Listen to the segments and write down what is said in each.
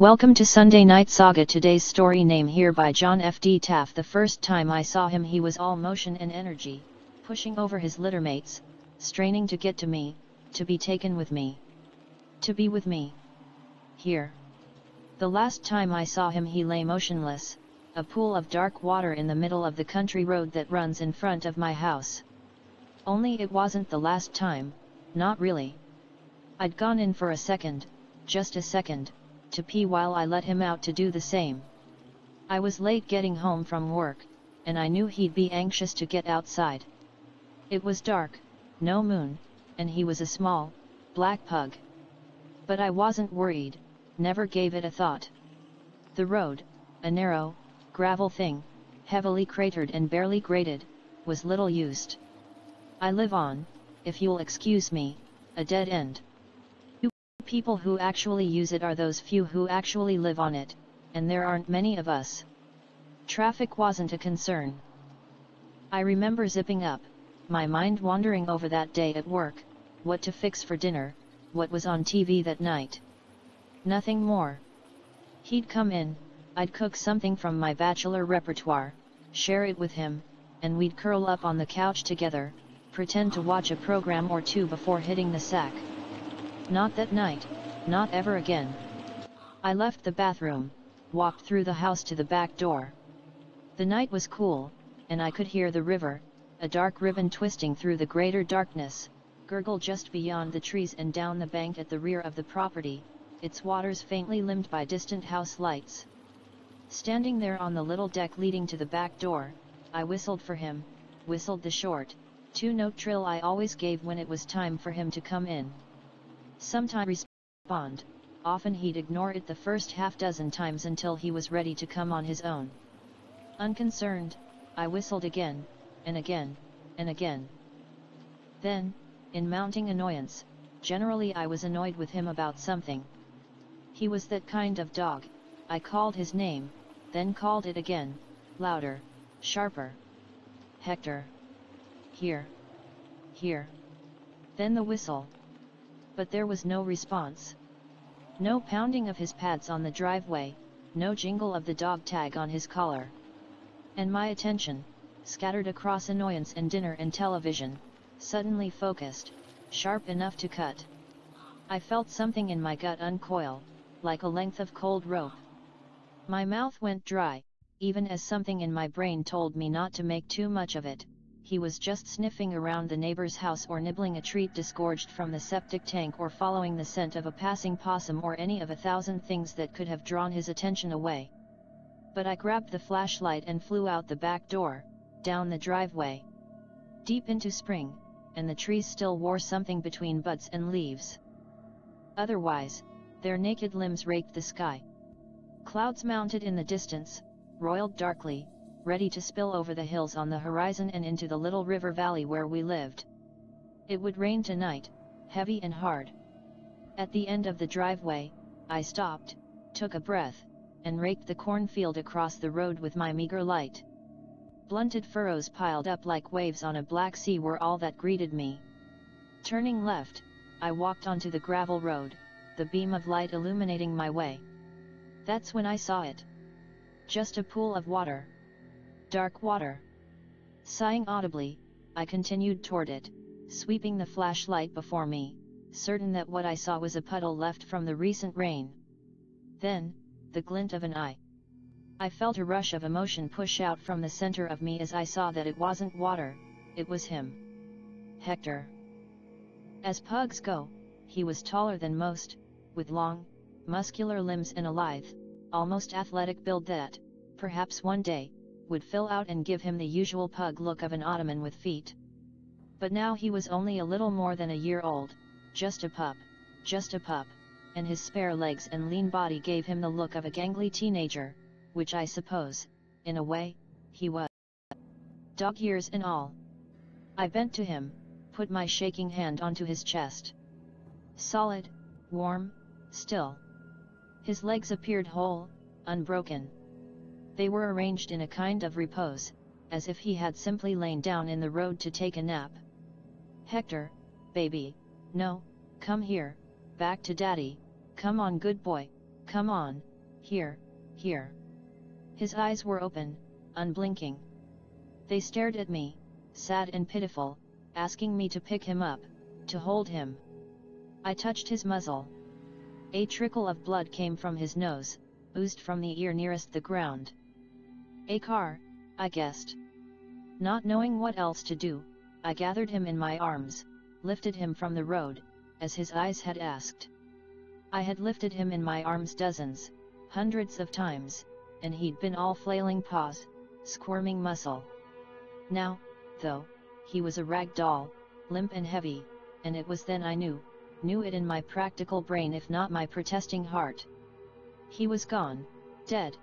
Welcome to Sunday Night Saga. Today's story name here by John F. D. Taft. The first time I saw him he was all motion and energy, pushing over his littermates, straining to get to me, to be taken with me. To be with me. Here. The last time I saw him he lay motionless, a pool of dark water in the middle of the country road that runs in front of my house. Only it wasn't the last time, not really. I'd gone in for a second, just a second, to pee while I let him out to do the same. I was late getting home from work, and I knew he'd be anxious to get outside. It was dark, no moon, and he was a small, black pug. But I wasn't worried, never gave it a thought. The road, a narrow, gravel thing, heavily cratered and barely graded, was little used. I live on, if you'll excuse me, a dead end. People who actually use it are those few who actually live on it, and there aren't many of us. Traffic wasn't a concern. I remember zipping up, my mind wandering over that day at work, what to fix for dinner, what was on TV that night. Nothing more. He'd come in, I'd cook something from my bachelor repertoire, share it with him, and we'd curl up on the couch together, pretend to watch a program or two before hitting the sack. Not that night, not ever again. I left the bathroom, walked through the house to the back door. The night was cool, and I could hear the river, a dark ribbon twisting through the greater darkness, gurgle just beyond the trees and down the bank at the rear of the property, its waters faintly limned by distant house lights. Standing there on the little deck leading to the back door, I whistled for him, whistled the short, two-note trill I always gave when it was time for him to come in. Sometimes respond, often he'd ignore it the first half-dozen times until he was ready to come on his own. Unconcerned, I whistled again, and again, and again. Then, in mounting annoyance, generally I was annoyed with him about something. He was that kind of dog. I called his name, then called it again, louder, sharper. Hector. Here. Here. Then the whistle. But there was no response. No pounding of his pads on the driveway, no jingle of the dog tag on his collar. And my attention, scattered across annoyance and dinner and television, suddenly focused, sharp enough to cut. I felt something in my gut uncoil, like a length of cold rope. My mouth went dry, even as something in my brain told me not to make too much of it. He was just sniffing around the neighbor's house or nibbling a treat disgorged from the septic tank or following the scent of a passing possum or any of 1,000 things that could have drawn his attention away. But I grabbed the flashlight and flew out the back door, down the driveway. Deep into spring, and the trees still wore something between buds and leaves. Otherwise, their naked limbs raked the sky. Clouds mounted in the distance, roiled darkly, ready to spill over the hills on the horizon and into the little river valley where we lived. It would rain tonight, heavy and hard. At the end of the driveway, I stopped, took a breath, and raked the cornfield across the road with my meager light. Blunted furrows piled up like waves on a black sea were all that greeted me. Turning left, I walked onto the gravel road, the beam of light illuminating my way. That's when I saw it. Just a pool of water. Dark water. Sighing audibly, I continued toward it, sweeping the flashlight before me, certain that what I saw was a puddle left from the recent rain. Then, the glint of an eye. I felt a rush of emotion push out from the center of me as I saw that it wasn't water, it was him. Hector. As pugs go, he was taller than most, with long, muscular limbs and a lithe, almost athletic build that, perhaps one day, would fill out and give him the usual pug look of an Ottoman with feet. But now he was only a little more than a year old, just a pup, and his spare legs and lean body gave him the look of a gangly teenager, which I suppose, in a way, he was. Dog years and all. I bent to him, put my shaking hand onto his chest. Solid, warm, still. His legs appeared whole, unbroken. They were arranged in a kind of repose, as if he had simply lain down in the road to take a nap. "Hector, baby, no, come here, back to daddy, come on good boy, come on, here, here." His eyes were open, unblinking. They stared at me, sad and pitiful, asking me to pick him up, to hold him. I touched his muzzle. A trickle of blood came from his nose, oozed from the ear nearest the ground. A car, I guessed. Not knowing what else to do, I gathered him in my arms, lifted him from the road, as his eyes had asked. I had lifted him in my arms dozens, hundreds of times, and he'd been all flailing paws, squirming muscle. Now, though, he was a rag doll, limp and heavy, and it was then I knew it in my practical brain if not my protesting heart. He was gone, dead.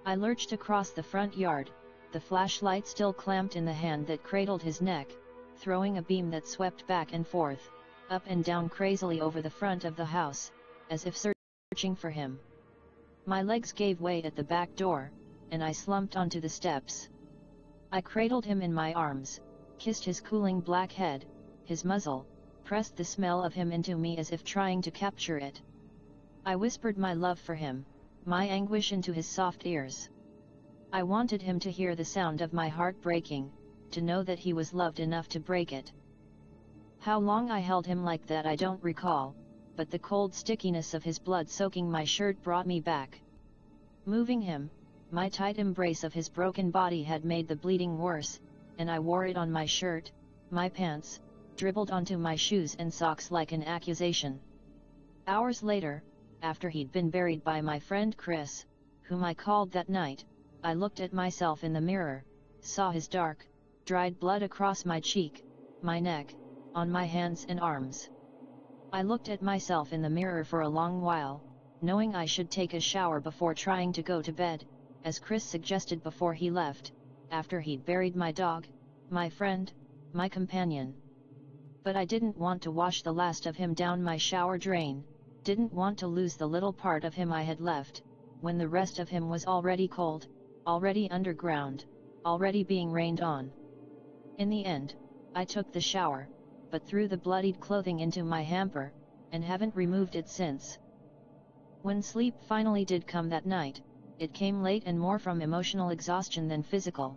I lurched across the front yard, the flashlight still clamped in the hand that cradled his neck, throwing a beam that swept back and forth, up and down crazily over the front of the house, as if searching for him. My legs gave way at the back door, and I slumped onto the steps. I cradled him in my arms, kissed his cooling black head, his muzzle, pressed the smell of him into me as if trying to capture it. I whispered my love for him, my anguish into his soft ears. I wanted him to hear the sound of my heart breaking, to know that he was loved enough to break it. How long I held him like that I don't recall, but the cold stickiness of his blood soaking my shirt brought me back. Moving him, my tight embrace of his broken body had made the bleeding worse, and I wore it on my shirt, my pants, dribbled onto my shoes and socks like an accusation. Hours later, after he'd been buried by my friend Chris, whom I called that night, I looked at myself in the mirror, saw his dark, dried blood across my cheek, my neck, on my hands and arms. I looked at myself in the mirror for a long while, knowing I should take a shower before trying to go to bed, as Chris suggested before he left, after he'd buried my dog, my friend, my companion. But I didn't want to wash the last of him down my shower drain, didn't want to lose the little part of him I had left, when the rest of him was already cold, already underground, already being rained on. In the end, I took the shower, but threw the bloodied clothing into my hamper, and haven't removed it since. When sleep finally did come that night, it came late and more from emotional exhaustion than physical.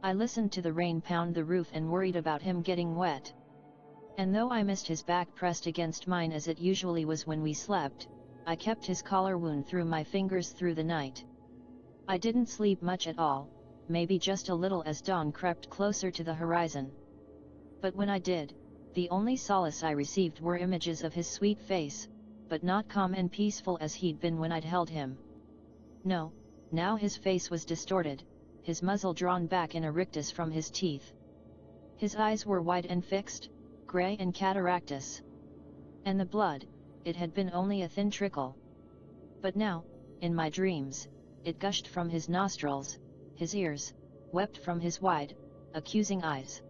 I listened to the rain pound the roof and worried about him getting wet. And though I missed his back pressed against mine as it usually was when we slept, I kept his collar wound through my fingers through the night. I didn't sleep much at all, maybe just a little as dawn crept closer to the horizon. But when I did, the only solace I received were images of his sweet face, but not calm and peaceful as he'd been when I'd held him. No, now his face was distorted, his muzzle drawn back in a rictus from his teeth. His eyes were wide and fixed, grey and cataractous. And the blood, it had been only a thin trickle. But now, in my dreams, it gushed from his nostrils, his ears, wept from his wide, accusing eyes.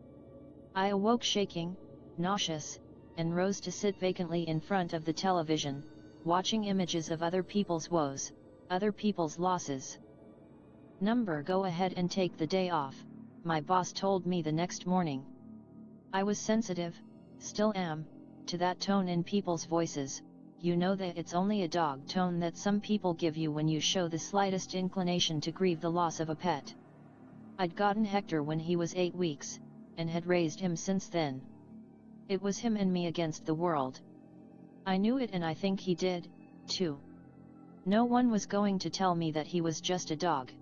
I awoke shaking, nauseous, and rose to sit vacantly in front of the television, watching images of other people's woes, other people's losses. Go ahead and take the day off, my boss told me the next morning. I was sensitive, still am, to that tone in people's voices. You know that it's only a dog tone that some people give you when you show the slightest inclination to grieve the loss of a pet. I'd gotten Hector when he was 8 weeks, and had raised him since then. It was him and me against the world. I knew it, and I think he did, too. No one was going to tell me that he was just a dog.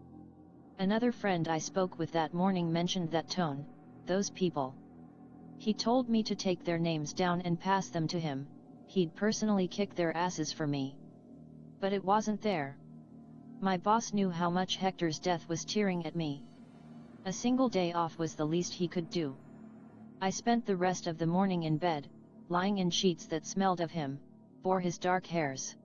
Another friend I spoke with that morning mentioned that tone, those people. He told me to take their names down and pass them to him. He'd personally kick their asses for me. But it wasn't there. My boss knew how much Hector's death was tearing at me. A single day off was the least he could do. I spent the rest of the morning in bed, lying in sheets that smelled of him, bore his dark hairs.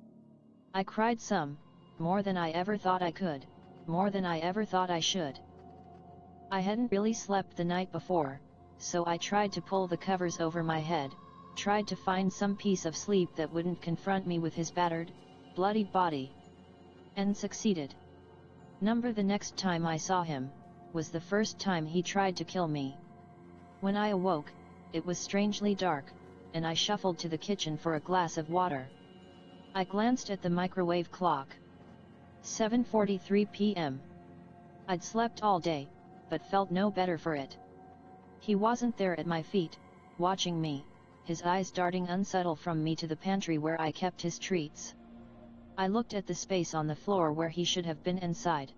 I cried some, more than I ever thought I could, more than I ever thought I should. I hadn't really slept the night before, so I tried to pull the covers over my head, tried to find some piece of sleep that wouldn't confront me with his battered, bloodied body. And succeeded. The next time I saw him, was the first time he tried to kill me. When I awoke, it was strangely dark, and I shuffled to the kitchen for a glass of water. I glanced at the microwave clock. 7:43 p.m. I'd slept all day, but felt no better for it. He wasn't there at my feet, watching me, his eyes darting unsubtle from me to the pantry where I kept his treats. I looked at the space on the floor where he should have been and sighed.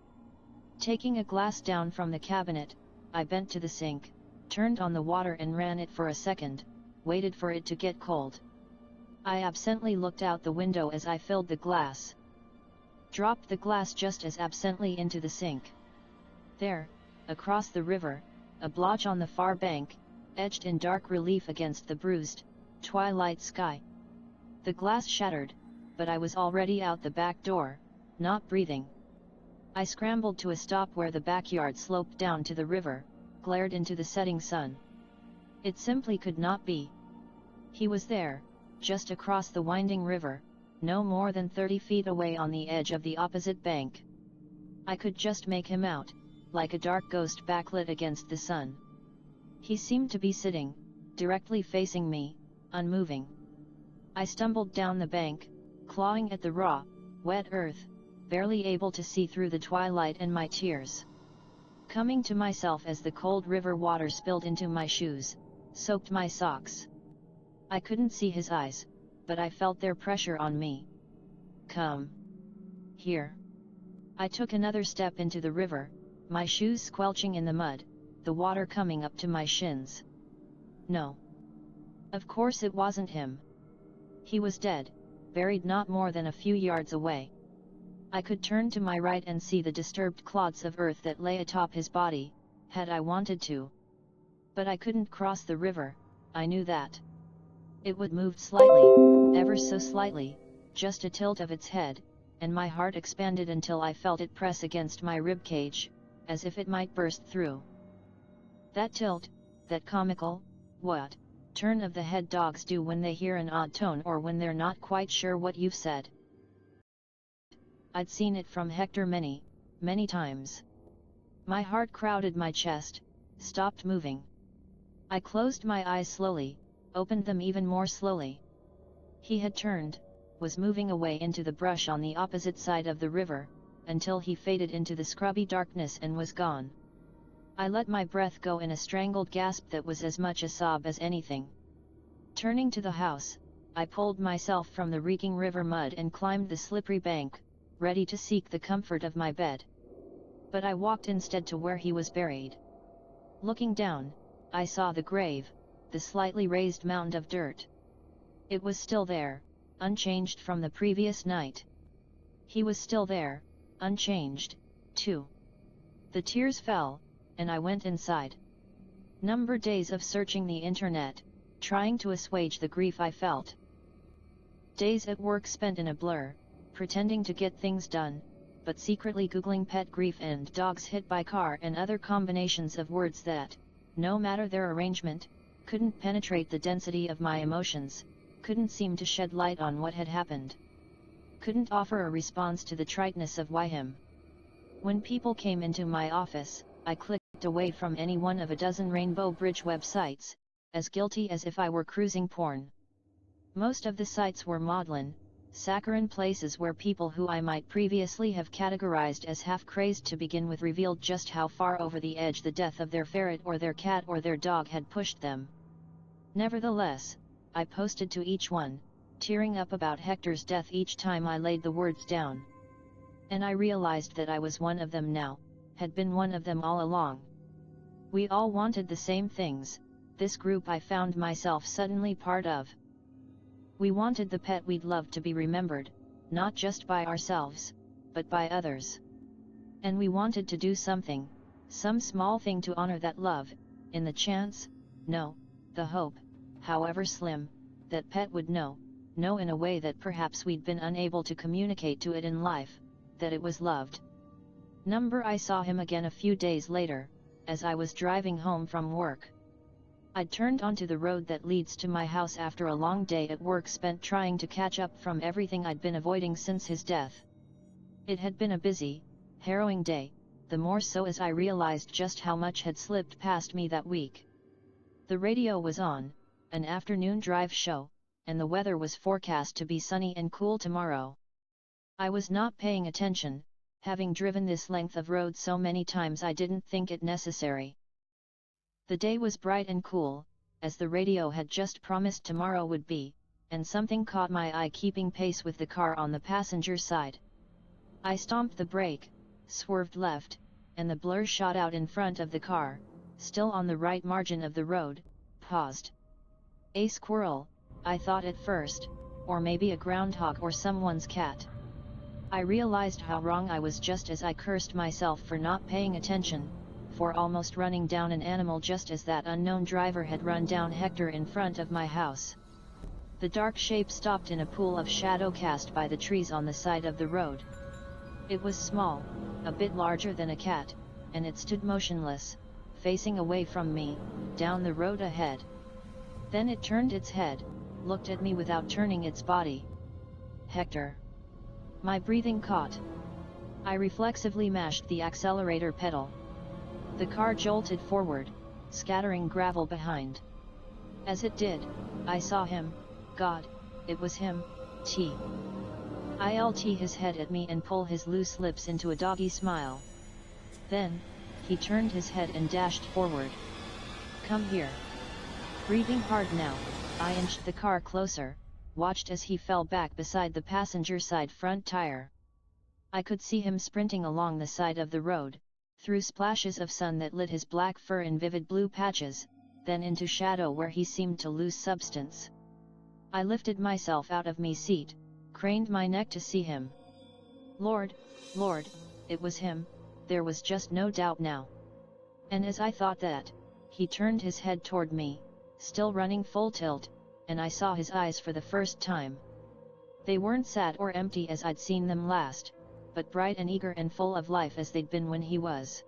Taking a glass down from the cabinet, I bent to the sink, turned on the water and ran it for a second, waited for it to get cold. I absently looked out the window as I filled the glass. Dropped the glass just as absently into the sink. There, across the river, a blotch on the far bank, etched in dark relief against the bruised, twilight sky. The glass shattered, but I was already out the back door, not breathing. I scrambled to a stop where the backyard sloped down to the river, glared into the setting sun. It simply could not be. He was there, just across the winding river, no more than 30 feet away on the edge of the opposite bank. I could just make him out, like a dark ghost backlit against the sun. He seemed to be sitting, directly facing me, unmoving. I stumbled down the bank, clawing at the raw, wet earth, barely able to see through the twilight and my tears. Coming to myself as the cold river water spilled into my shoes, soaked my socks. I couldn't see his eyes, but I felt their pressure on me. Come here. I took another step into the river, my shoes squelching in the mud, the water coming up to my shins. No. Of course it wasn't him. He was dead, buried not more than a few yards away. I could turn to my right and see the disturbed clods of earth that lay atop his body, had I wanted to. But I couldn't cross the river, I knew that. It would move slightly, ever so slightly, just a tilt of its head, and my heart expanded until I felt it press against my ribcage, as if it might burst through. That tilt, that comical, what, turn of the head dogs do when they hear an odd tone or when they're not quite sure what you've said. I'd seen it from Hector many, many times. My heart crowded my chest, stopped moving. I closed my eyes slowly, opened them even more slowly. He had turned, was moving away into the brush on the opposite side of the river, until he faded into the scrubby darkness and was gone. I let my breath go in a strangled gasp that was as much a sob as anything. Turning to the house, I pulled myself from the reeking river mud and climbed the slippery bank, ready to seek the comfort of my bed. But I walked instead to where he was buried. Looking down, I saw the grave, the slightly raised mound of dirt. It was still there, unchanged from the previous night. He was still there, unchanged, too. The tears fell, and I went inside. Days of searching the internet, trying to assuage the grief I felt. Days at work spent in a blur, pretending to get things done, but secretly googling pet grief and dogs hit by car and other combinations of words that, no matter their arrangement, couldn't penetrate the density of my emotions, couldn't seem to shed light on what had happened. Couldn't offer a response to the triteness of why him. When people came into my office, I clicked away from any one of a dozen Rainbow Bridge websites, as guilty as if I were cruising porn. Most of the sites were maudlin, saccharine places where people who I might previously have categorized as half-crazed to begin with revealed just how far over the edge the death of their ferret or their cat or their dog had pushed them. Nevertheless, I posted to each one, tearing up about Hector's death each time I laid the words down. And I realized that I was one of them now, had been one of them all along. We all wanted the same things, this group I found myself suddenly part of. We wanted the pet we'd loved to be remembered, not just by ourselves, but by others. And we wanted to do something, some small thing to honor that love, in the chance, no, the hope, however slim, that Pet would know in a way that perhaps we'd been unable to communicate to it in life, that it was loved. I saw him again a few days later, as I was driving home from work. I'd turned onto the road that leads to my house after a long day at work spent trying to catch up from everything I'd been avoiding since his death. It had been a busy, harrowing day, the more so as I realized just how much had slipped past me that week. The radio was on, an afternoon drive show, and the weather was forecast to be sunny and cool tomorrow. I was not paying attention, having driven this length of road so many times I didn't think it necessary. The day was bright and cool, as the radio had just promised tomorrow would be, and something caught my eye keeping pace with the car on the passenger side. I stomped the brake, swerved left, and the blur shot out in front of the car, still on the right margin of the road, paused. A squirrel, I thought at first, or maybe a groundhog or someone's cat. I realized how wrong I was just as I cursed myself for not paying attention, for almost running down an animal just as that unknown driver had run down Hector in front of my house. The dark shape stopped in a pool of shadow cast by the trees on the side of the road. It was small, a bit larger than a cat, and it stood motionless, facing away from me, down the road ahead. Then it turned its head, looked at me without turning its body. Hector. My breathing caught. I reflexively mashed the accelerator pedal. The car jolted forward, scattering gravel behind. As it did, I saw him. God, it was him. I'll tilt his head at me and pull his loose lips into a doggy smile. Then, he turned his head and dashed forward. Come here. Breathing hard now, I inched the car closer, watched as he fell back beside the passenger side front tire. I could see him sprinting along the side of the road, through splashes of sun that lit his black fur in vivid blue patches, then into shadow where he seemed to lose substance. I lifted myself out of me seat, craned my neck to see him. Lord, it was him, there was just no doubt now. And as I thought that, he turned his head toward me, still running full tilt, and I saw his eyes for the first time. They weren't sad or empty as I'd seen them last, but bright and eager and full of life as they'd been when he was.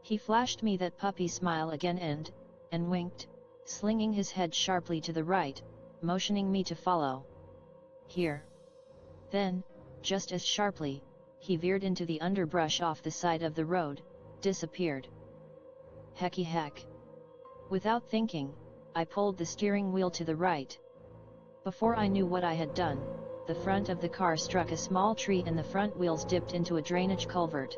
He flashed me that puppy smile again and winked, slinging his head sharply to the right, motioning me to follow. Here. Then, just as sharply, he veered into the underbrush off the side of the road, disappeared. Hecky heck. Without thinking, I pulled the steering wheel to the right. Before I knew what I had done, the front of the car struck a small tree and the front wheels dipped into a drainage culvert.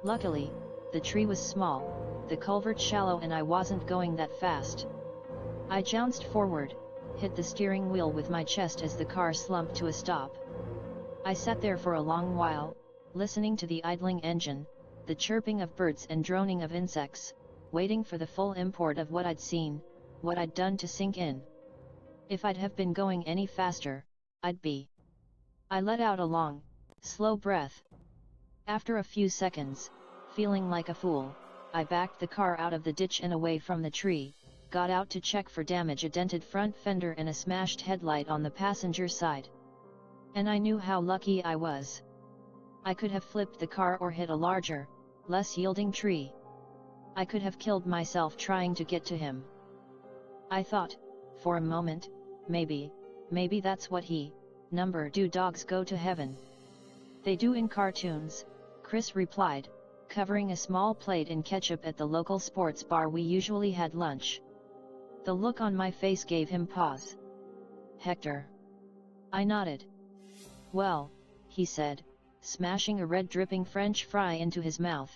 Luckily, the tree was small, the culvert shallow, and I wasn't going that fast. I jounced forward, hit the steering wheel with my chest as the car slumped to a stop. I sat there for a long while, listening to the idling engine, the chirping of birds and droning of insects, waiting for the full import of what I'd seen, what I'd done to sink in. If I'd have been going any faster, I'd be. I let out a long, slow breath. After a few seconds, feeling like a fool, I backed the car out of the ditch and away from the tree, got out to check for damage: a dented front fender and a smashed headlight on the passenger side. And I knew how lucky I was. I could have flipped the car or hit a larger, less yielding tree. I could have killed myself trying to get to him. I thought, for a moment, maybe that's what do dogs go to heaven? They do in cartoons, Chris replied, covering a small plate in ketchup at the local sports bar we usually had lunch. The look on my face gave him pause. Hector. I nodded. Well, he said, smashing a red dripping French fry into his mouth.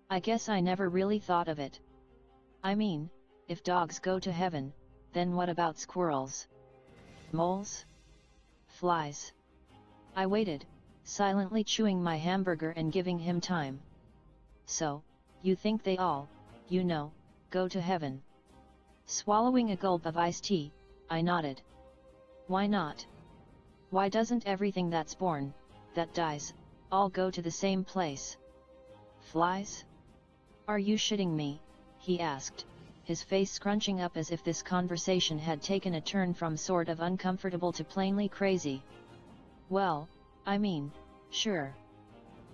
I guess I never really thought of it. I mean, if dogs go to heaven, then what about squirrels? Moles? Flies? I waited, silently chewing my hamburger and giving him time. So, you think they all, go to heaven? Swallowing a gulp of iced tea, I nodded. Why not? Why doesn't everything that's born, that dies, all go to the same place? Flies? Are you shitting me? He asked, his face scrunching up as if this conversation had taken a turn from sort of uncomfortable to plainly crazy. Well, I mean, sure.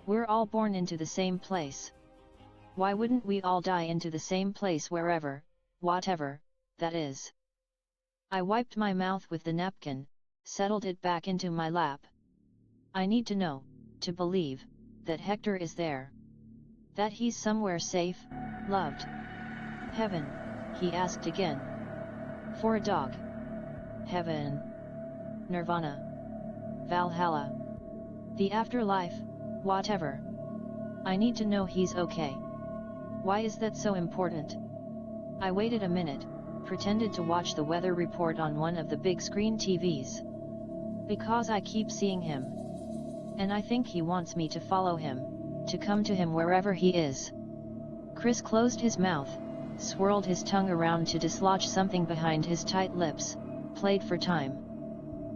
We're all born into the same place. Why wouldn't we all die into the same place wherever, whatever, that is? I wiped my mouth with the napkin, settled it back into my lap. I need to know, to believe, that Hector is there. That he's somewhere safe, loved. Heaven, he asked again. For a dog. Heaven. Nirvana. Valhalla. The afterlife, whatever. I need to know he's okay. Why is that so important? I waited a minute, pretended to watch the weather report on one of the big screen TVs. Because I keep seeing him. And I think he wants me to follow him, to come to him wherever he is. Chris closed his mouth, swirled his tongue around to dislodge something behind his tight lips, played for time.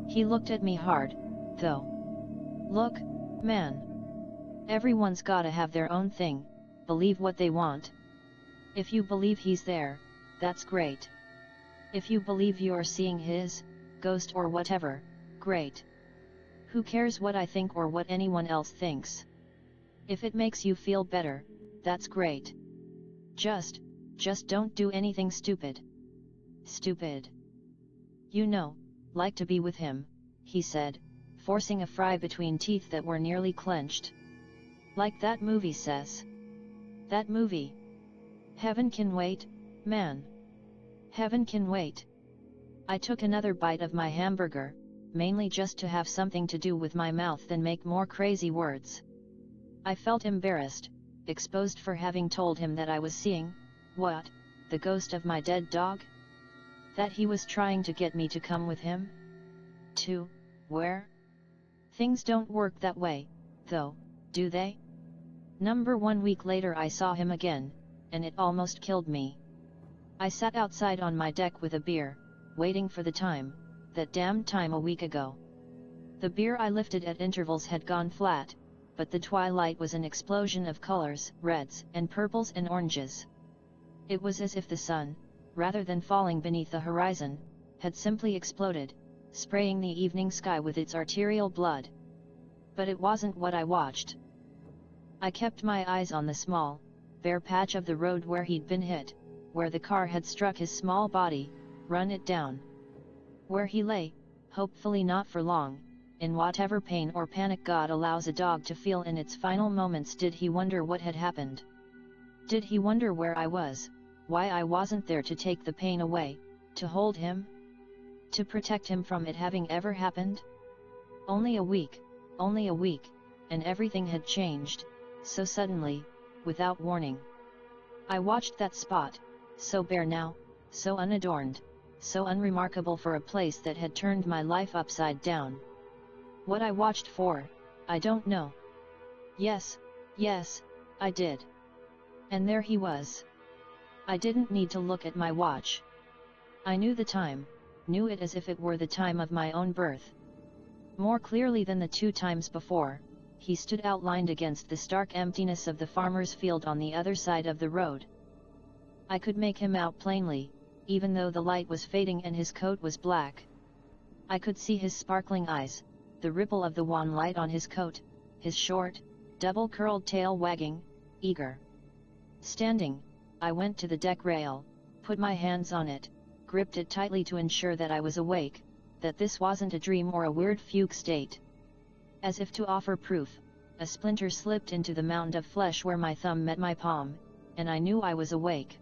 He looked at me hard, though. Look, man. Everyone's gotta have their own thing, believe what they want. If you believe he's there, that's great. If you believe you're seeing his ghost or whatever, great. Who cares what I think or what anyone else thinks? If it makes you feel better, that's great. Just don't do anything stupid. Stupid. You know, like to be with him, he said, forcing a fry between teeth that were nearly clenched. Like that movie says. That movie. Heaven can wait, man. Heaven can wait. I took another bite of my hamburger, mainly just to have something to do with my mouth than make more crazy words. I felt embarrassed, exposed for having told him that I was seeing, what, the ghost of my dead dog? That he was trying to get me to come with him? To, where? Things don't work that way, though, do they? 1 week later I saw him again, and it almost killed me. I sat outside on my deck with a beer, waiting for the time, that damned time a week ago. The beer I lifted at intervals had gone flat, but the twilight was an explosion of colors, reds and purples and oranges. It was as if the sun, rather than falling beneath the horizon, had simply exploded, spraying the evening sky with its arterial blood. But it wasn't what I watched. I kept my eyes on the small, bare patch of the road where he'd been hit, where the car had struck his small body, run it down. Where he lay, hopefully not for long, in whatever pain or panic God allows a dog to feel in its final moments. Did he wonder what had happened? Did he wonder where I was, why I wasn't there to take the pain away, to hold him? To protect him from it having ever happened? Only a week, and everything had changed, so suddenly, without warning. I watched that spot, so bare now, so unadorned, so unremarkable for a place that had turned my life upside down. What I watched for, I don't know. Yes, I did. And there he was. I didn't need to look at my watch. I knew the time, knew it as if it were the time of my own birth. More clearly than the 2 times before, he stood outlined against the stark emptiness of the farmer's field on the other side of the road. I could make him out plainly, even though the light was fading and his coat was black. I could see his sparkling eyes, the ripple of the wan light on his coat, his short, double-curled tail wagging, eager. Standing, I went to the deck rail, put my hands on it, gripped it tightly to ensure that I was awake, that this wasn't a dream or a weird fugue state. As if to offer proof, a splinter slipped into the mound of flesh where my thumb met my palm, and I knew I was awake.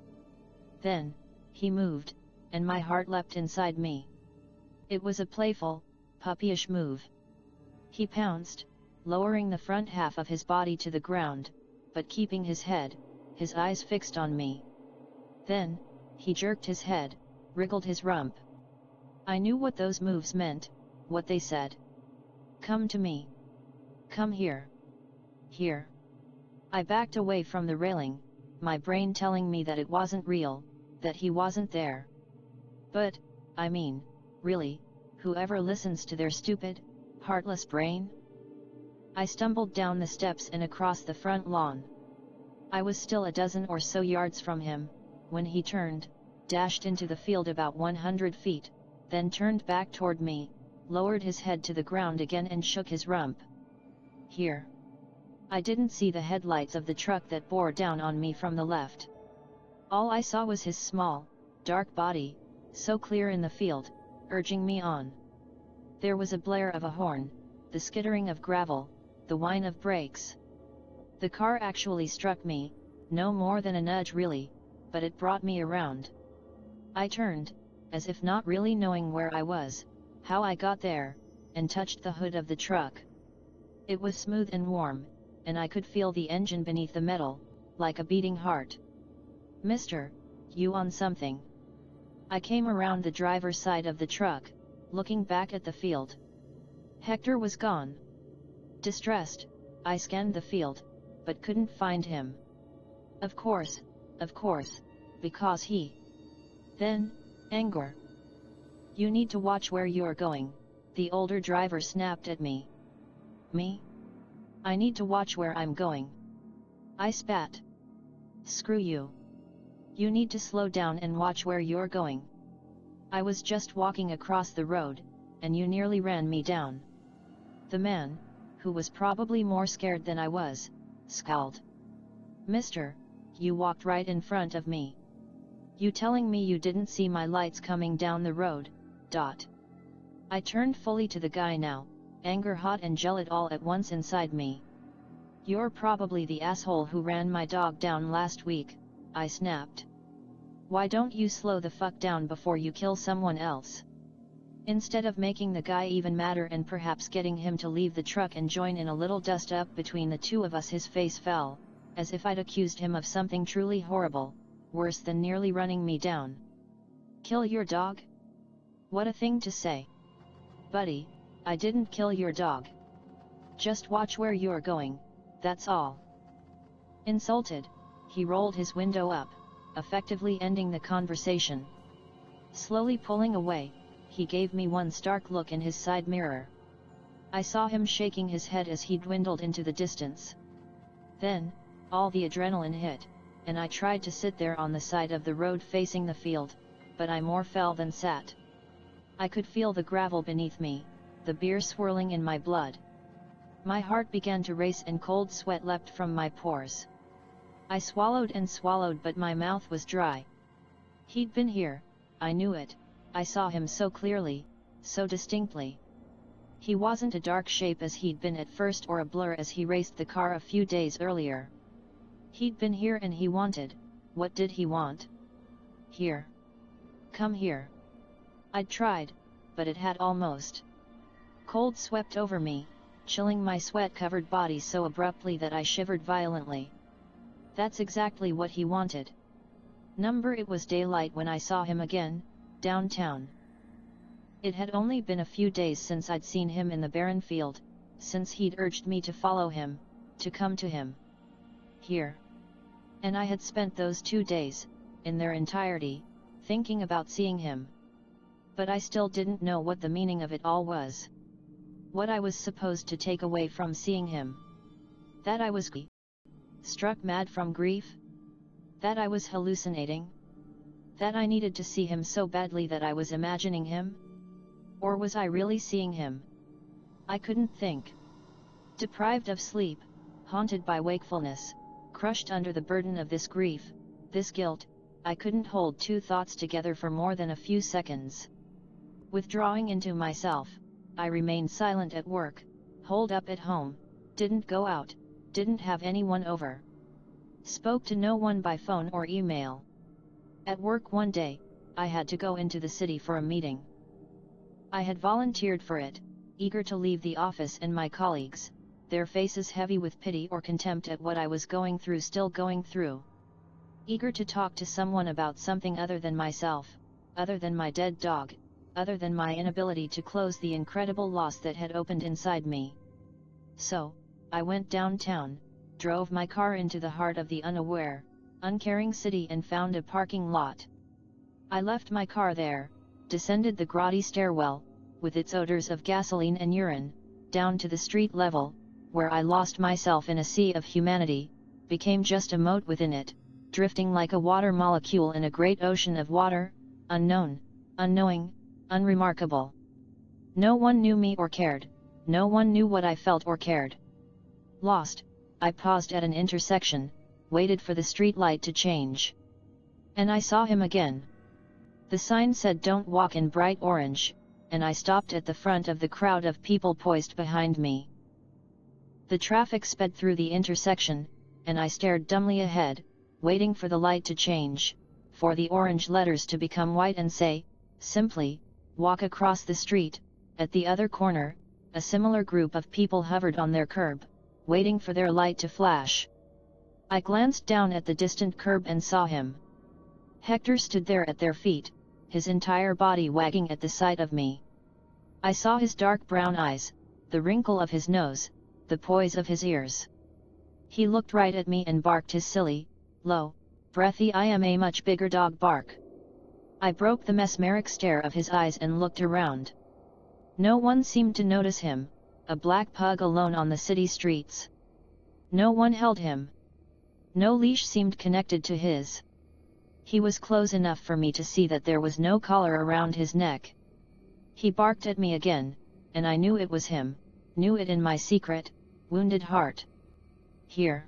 Then, he moved, and my heart leapt inside me. It was a playful, puppyish move. He pounced, lowering the front half of his body to the ground, but keeping his head, his eyes fixed on me. Then, he jerked his head, wriggled his rump. I knew what those moves meant, what they said. Come to me. Come here. Here. I backed away from the railing, my brain telling me that it wasn't real, that he wasn't there. But, I mean, really, whoever listens to their stupid, heartless brain? I stumbled down the steps and across the front lawn. I was still a dozen or so yards from him, when he turned, dashed into the field about 100 feet, then turned back toward me, lowered his head to the ground again and shook his rump. Here. I didn't see the headlights of the truck that bore down on me from the left. All I saw was his small, dark body, so clear in the field, urging me on. There was a blare of a horn, the skittering of gravel, the whine of brakes. The car actually struck me, no more than a nudge really, but it brought me around. I turned, as if not really knowing where I was, how I got there, and touched the hood of the truck. It was smooth and warm, and I could feel the engine beneath the metal, like a beating heart. "Mister, you on something?" I came around the driver's side of the truck, looking back at the field. Hector was gone. Distressed, I scanned the field, but couldn't find him. Of course, because he... Then, anger. "You need to watch where you're going," the older driver snapped at me. Me? I need to watch where I'm going. I spat. "Screw you. You need to slow down and watch where you're going. I was just walking across the road, and you nearly ran me down." The man, who was probably more scared than I was, scowled. "Mister, you walked right in front of me. You telling me you didn't see my lights coming down the road, dot." I turned fully to the guy now, anger hot and gelid all at once inside me. "You're probably the asshole who ran my dog down last week," I snapped. "Why don't you slow the fuck down before you kill someone else?" Instead of making the guy even madder and perhaps getting him to leave the truck and join in a little dust-up between the two of us, his face fell, as if I'd accused him of something truly horrible, worse than nearly running me down. "Kill your dog? What a thing to say. Buddy, I didn't kill your dog. Just watch where you're going, that's all." Insulted, he rolled his window up, effectively ending the conversation. Slowly pulling away, he gave me one stark look in his side mirror. I saw him shaking his head as he dwindled into the distance. Then, all the adrenaline hit, and I tried to sit there on the side of the road facing the field, but I more fell than sat. I could feel the gravel beneath me, the beer swirling in my blood. My heart began to race and cold sweat leapt from my pores. I swallowed and swallowed, but my mouth was dry. He'd been here, I knew it, I saw him so clearly, so distinctly. He wasn't a dark shape as he'd been at first, or a blur as he raced the car a few days earlier. He'd been here, and he wanted, what did he want? Here. Come here. I'd tried, but it had almost. Cold swept over me, chilling my sweat-covered body so abruptly that I shivered violently. That's exactly what he wanted. It was daylight when I saw him again, downtown. It had only been a few days since I'd seen him in the barren field, since he'd urged me to follow him, to come to him. Here. And I had spent those 2 days, in their entirety, thinking about seeing him. But I still didn't know what the meaning of it all was. What I was supposed to take away from seeing him. That I was struck mad from grief? That I was hallucinating? That I needed to see him so badly that I was imagining him? Or was I really seeing him? I couldn't think. Deprived of sleep, haunted by wakefulness, crushed under the burden of this grief, this guilt, I couldn't hold two thoughts together for more than a few seconds. Withdrawing into myself, I remained silent at work, holed up at home, didn't go out, didn't have anyone over. Spoke to no one by phone or email. At work one day, I had to go into the city for a meeting. I had volunteered for it, eager to leave the office and my colleagues, their faces heavy with pity or contempt at what I was going through, still going through. Eager to talk to someone about something other than myself, other than my dead dog, other than my inability to close the incredible loss that had opened inside me. So, I went downtown, drove my car into the heart of the unaware, uncaring city and found a parking lot. I left my car there, descended the grotty stairwell, with its odors of gasoline and urine, down to the street level, where I lost myself in a sea of humanity, became just a mote within it, drifting like a water molecule in a great ocean of water, unknown, unknowing, unremarkable. No one knew me or cared, no one knew what I felt or cared. Lost, I paused at an intersection, waited for the street light to change. And I saw him again. The sign said "Don't walk" in bright orange, and I stopped at the front of the crowd of people poised behind me. The traffic sped through the intersection, and I stared dumbly ahead, waiting for the light to change, for the orange letters to become white and say, simply, "Walk across the street." At the other corner, a similar group of people hovered on their curb, waiting for their light to flash. I glanced down at the distant curb and saw him. Hector stood there at their feet, his entire body wagging at the sight of me. I saw his dark brown eyes, the wrinkle of his nose, the poise of his ears. He looked right at me and barked his silly, low, breathy "I am a much bigger dog" bark. I broke the mesmeric stare of his eyes and looked around. No one seemed to notice him, a black pug alone on the city streets. No one held him. No leash seemed connected to his. He was close enough for me to see that there was no collar around his neck. He barked at me again, and I knew it was him, knew it in my secret, wounded heart. Here.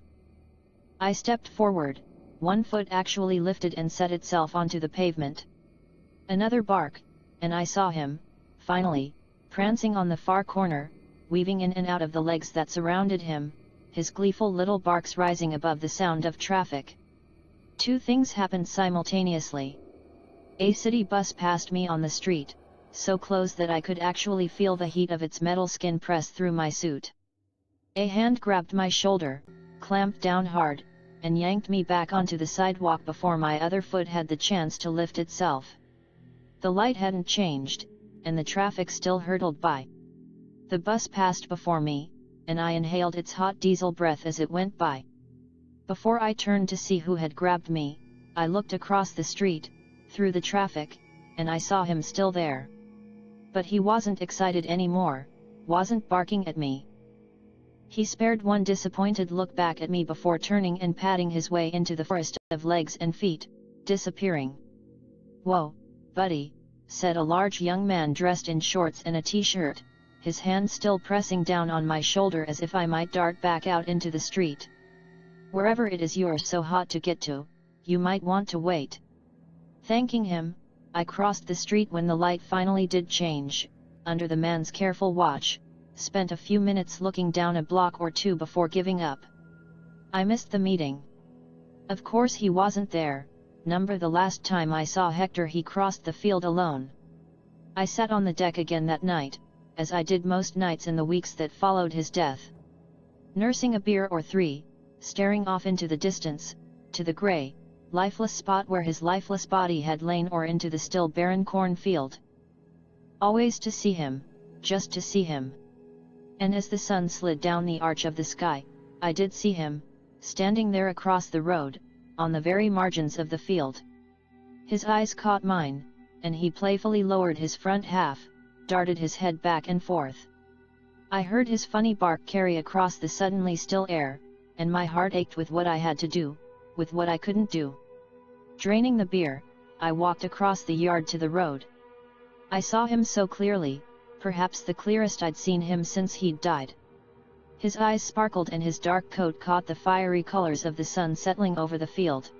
I stepped forward, one foot actually lifted and set itself onto the pavement. Another bark, and I saw him, finally, prancing on the far corner, weaving in and out of the legs that surrounded him, his gleeful little barks rising above the sound of traffic. Two things happened simultaneously. A city bus passed me on the street, so close that I could actually feel the heat of its metal skin press through my suit. A hand grabbed my shoulder, clamped down hard, and yanked me back onto the sidewalk before my other foot had the chance to lift itself. The light hadn't changed, and the traffic still hurtled by. The bus passed before me, and I inhaled its hot diesel breath as it went by. Before I turned to see who had grabbed me, I looked across the street, through the traffic, and I saw him still there. But he wasn't excited anymore, wasn't barking at me. He spared one disappointed look back at me before turning and padding his way into the forest of legs and feet, disappearing. "Whoa, buddy," said a large young man dressed in shorts and a t-shirt, his hand still pressing down on my shoulder as if I might dart back out into the street. "Wherever it is you're so hot to get to, you might want to wait." Thanking him, I crossed the street when the light finally did change, under the man's careful watch, spent a few minutes looking down a block or two before giving up. I missed the meeting. Of course he wasn't there. The last time I saw Hector he crossed the field alone. I sat on the deck again that night, as I did most nights in the weeks that followed his death. Nursing a beer or three, staring off into the distance, to the grey, lifeless spot where his lifeless body had lain or into the still barren cornfield. Always to see him, just to see him. And as the sun slid down the arch of the sky, I did see him, standing there across the road, on the very margins of the field. His eyes caught mine, and he playfully lowered his front half, darted his head back and forth. I heard his funny bark carry across the suddenly still air, and my heart ached with what I had to do, with what I couldn't do. Draining the beer, I walked across the yard to the road. I saw him so clearly, perhaps the clearest I'd seen him since he'd died. His eyes sparkled and his dark coat caught the fiery colors of the sun settling over the field.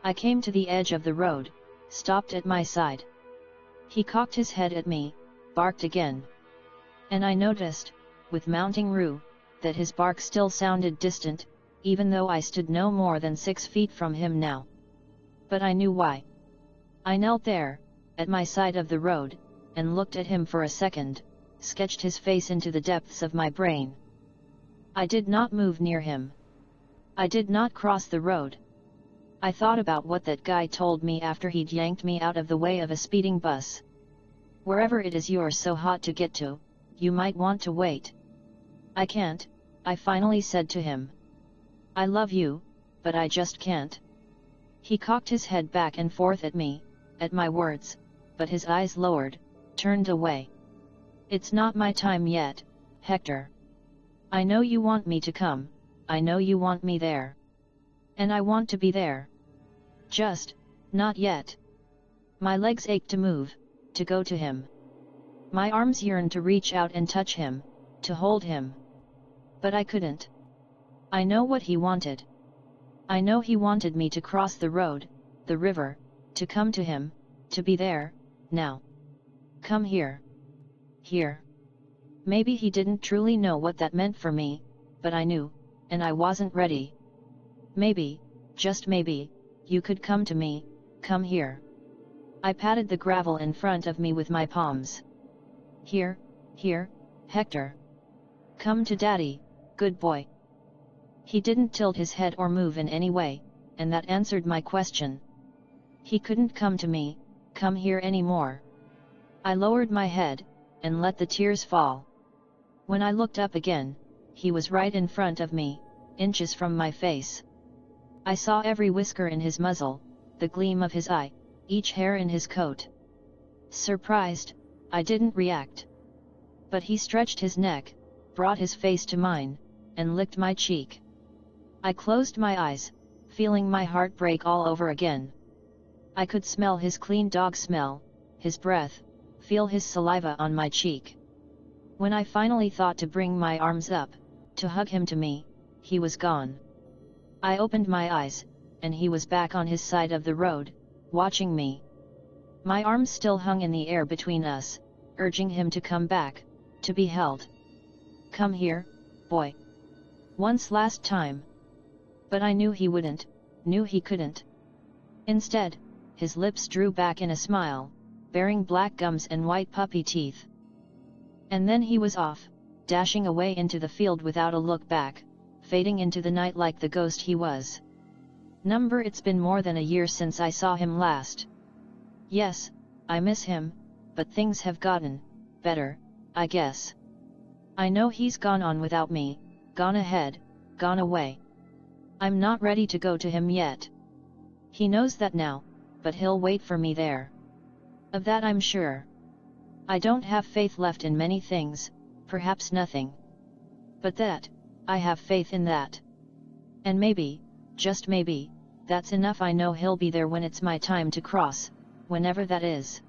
I came to the edge of the road, stopped at my side. He cocked his head at me, barked again. And I noticed, with mounting rue, that his bark still sounded distant, even though I stood no more than 6 feet from him now. But I knew why. I knelt there, at my side of the road, and looked at him for a second, sketched his face into the depths of my brain. I did not move near him. I did not cross the road. I thought about what that guy told me after he'd yanked me out of the way of a speeding bus. Wherever it is you're so hot to get to, you might want to wait. I can't, I finally said to him. I love you, but I just can't. He cocked his head back and forth at me, at my words, but his eyes lowered, turned away. It's not my time yet, Hector. I know you want me to come, I know you want me there. And I want to be there, Just, not yet. My legs ached to move, to go to him. My arms yearned to reach out and touch him, to hold him. But I couldn't. I know what he wanted. I know he wanted me to cross the road, the river, to come to him, to be there, now. Come here. Here. Maybe he didn't truly know what that meant for me, but I knew, and I wasn't ready. Maybe, just maybe, you could come to me, come here. I patted the gravel in front of me with my palms. Here, here, Hector. Come to Daddy, good boy. He didn't tilt his head or move in any way, and that answered my question. He couldn't come to me, come here anymore. I lowered my head, and let the tears fall. When I looked up again, he was right in front of me, inches from my face. I saw every whisker in his muzzle, the gleam of his eye, each hair in his coat. Surprised, I didn't react. But he stretched his neck, brought his face to mine, and licked my cheek. I closed my eyes, feeling my heart break all over again. I could smell his clean dog smell, his breath, feel his saliva on my cheek. When I finally thought to bring my arms up, to hug him to me, he was gone. I opened my eyes, and he was back on his side of the road, watching me. My arms still hung in the air between us, urging him to come back, to be held. Come here, boy. Once last time. But I knew he wouldn't, knew he couldn't. Instead, his lips drew back in a smile, bearing black gums and white puppy teeth. And then he was off, dashing away into the field without a look back, fading into the night like the ghost he was. It's been more than a year since I saw him last. Yes, I miss him, but things have gotten better, I guess. I know he's gone on without me, gone ahead, gone away. I'm not ready to go to him yet. He knows that now, but he'll wait for me there. Of that I'm sure. I don't have faith left in many things, perhaps nothing. But that, I have faith in that. And maybe, just maybe, that's enough. I know he'll be there when it's my time to cross, whenever that is.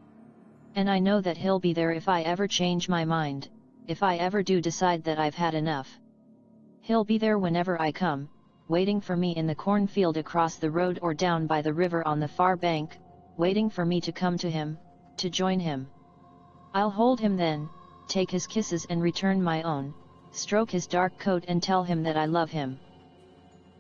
And I know that he'll be there if I ever change my mind, if I ever do decide that I've had enough. He'll be there whenever I come, waiting for me in the cornfield across the road or down by the river on the far bank, waiting for me to come to him, to join him. I'll hold him then, take his kisses and return my own, stroke his dark coat and tell him that I love him.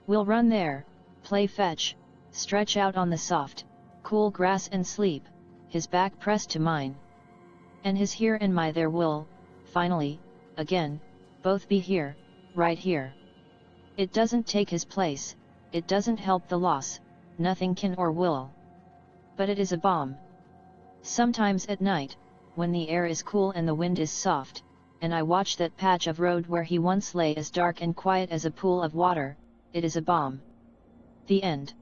We'll run there, play fetch, stretch out on the soft, cool grass and sleep, his back pressed to mine. And his here and my there will, finally, again, both be here, right here. It doesn't take his place, it doesn't help the loss, nothing can or will. But it is a balm. Sometimes at night, when the air is cool and the wind is soft, and I watch that patch of road where he once lay as dark and quiet as a pool of water, it is a balm. The end.